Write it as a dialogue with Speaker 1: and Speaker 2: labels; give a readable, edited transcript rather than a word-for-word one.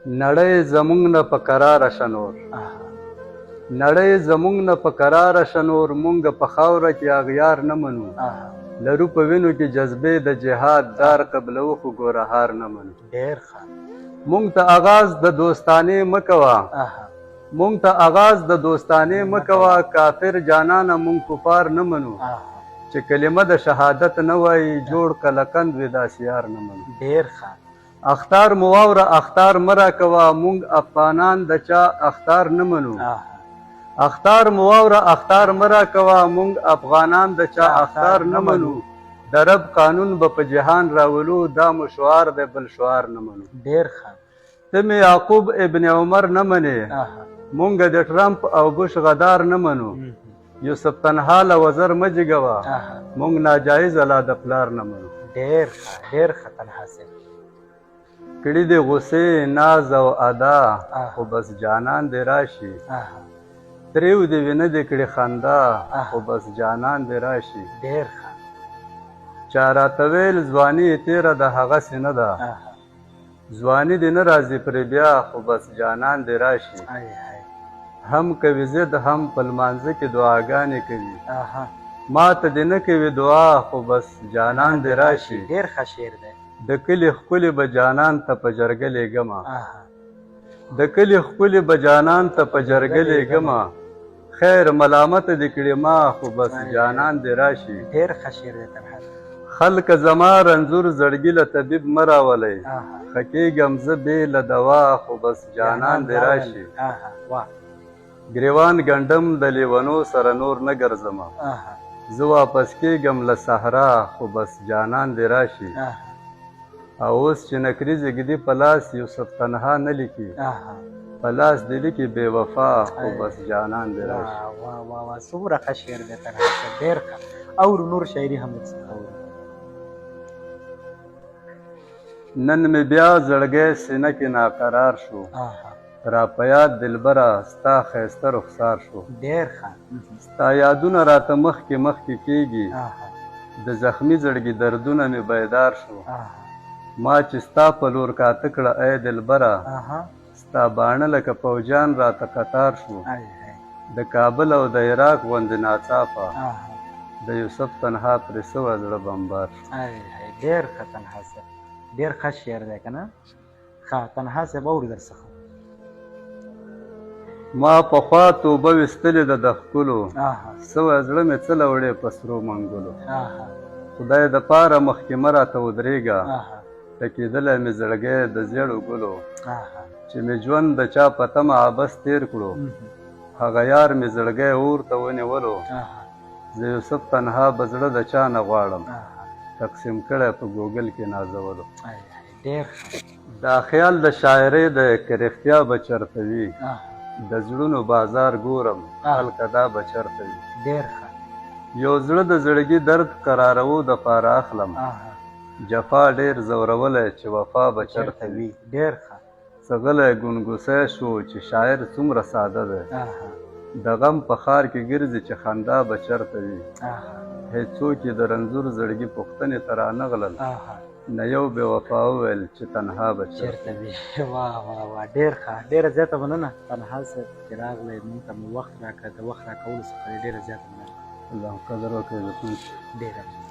Speaker 1: نړۍ زمونږ نه په کراره شه نور نړۍ زمونږ نه په کراره شه نور مونږ په خاوره کې اغیار نه منو لرو په وینو کې جذبې د جهاد دار قبلو خو ګوره هار نه منو
Speaker 2: ډېر ښه
Speaker 1: مونږ ته آغاز د دوستانې مه کوه مونږ ته آغاز د دوستانې مه کوه کافر جانانه مونږ کفار نه منو چې کلمه د شهادت نه وایي جوړ کلکند وي داسې یار نه منو
Speaker 2: ډېر ښه
Speaker 1: اختار مو واوره اختار مه راکوه مونږ افغانان د چا اختار نه منو اختار مو واوره اختار مه راکوه مونږ افغانان د چا اختار نه منو د رب قانون به په جهان راولو دا مو شعار دی بل شعار نه منو
Speaker 2: ډېر ښه
Speaker 1: ته مې یعقوب ابن عمر نه منې مونږ د ټرمپ او بوش غدار نه منو یوسف تنها له وزر مه جګوه مونږ ناجایز لا د پلار نه منو
Speaker 2: ډېر ښه ډېر ښه تنها صاحب
Speaker 1: کړي دې غصې ناز او ادا خو بس جانان دې راشي تریو دې وینه دې کړي خندا خو بس جانان دې راشي
Speaker 2: ډېر ښه
Speaker 1: چا راته ویل ځواني تېره د هغسې نه ده ځواني دې نه راځي پرې بیا خو بس جانان دې راشي هم کوي ضد هم په لمانځه کې دعاګانې کوي ما ته دې نه کوي دعا خو بس جانان دې راشي
Speaker 2: ډېر ښه شعر دی
Speaker 1: د کلي ښکلې به جانان ته په جرګه لېږمه د کلي ښکلې به جانان ته په جرګه لېږمه خیر ملامته دې کړې ما خو بس جانان دې راشي
Speaker 2: ډېر ښه شعر دی تنها
Speaker 1: خلک زما رنځور زړګي له طبیب مه راولئ ښه کېږم زه بې له دوا خو بس جانان دې راشي ګریوان ګنډم د لیونو سره نور نه ګرځمه زه واپس کېږم له صحرا خو بس جانان دې راشي او اوس چې نکریزې ږدي په لاس یوسف تنها نه لیکي په لاس دې لیکي بې وفا خو بس جانان دې راشي
Speaker 2: واه واه واه څومره ښه شعر دی تنها صاحب ډېر ښه اورو نور شاعري هم ورڅخه اورو
Speaker 1: نن مې بیا زړګی سینه کې ناقرار شو را په یاد دلبره ستا ښایسته رخسار شو
Speaker 2: ډېر ښه
Speaker 1: ستا یادونه راته مخکې مخکې کېږي د زخمي زړګي دردونه مې بیدار شو ما چې ستا په لور کاته کړه ای دلبره ستا باڼه لکه پوجان راته قطار شو د کابل او د عراق غوندې ناڅاپه د یوسف تنها پرې سوه زړه بمبار شو
Speaker 2: ډېر ښه تنها صاحب ډېر ښه شعر دی که نه ښه تنها صاحب اورو در څخه
Speaker 1: ما پخوا توبه ویستلې ده د ښکلو سوی زړه مې څه له وړې په سرو منګلو خدای د پاره مخکې مه راته ودرېږه ټکېدلی مې زړګی د زیړو ګلو چې مې ژوند د چا په تمه عبس تېر کړو هغه یار مې زړګی اور ته ونیولو زه یوسف تنها به زړه د چا نه غواړم تقسیم کړی په ګوګل کې نازولو
Speaker 2: ډېر
Speaker 1: دا خیال د شاعرۍ دی که رښتیا به چرته وي د زړونو بازار ګورم هلکه دا به چرته وي
Speaker 2: ډېر ښه
Speaker 1: یو زړه د زړګي درد قرارو د پاره اخلم جفا ډېر زورولی چې وفا به چرته وي
Speaker 2: ډېر ښه
Speaker 1: څه غلی ګونګوسی شو چې شاعر څومره ساده دی د غم په ښار کې ګرځي چې خندا به چرته وي هېڅوک یې د رنځور زړګي پوښتنې ته رانغلل نه یو بې وفا وویل چې تنها به چرته وي
Speaker 2: واه واه واه ډېر ښه ډېره زیاته مننه تنها صاحب چې راغلی موږ ته مو وخت راکړه د وخت راکولو څخه ډېره زیاته مننه
Speaker 1: الله قدر وکړئ
Speaker 2: ډېره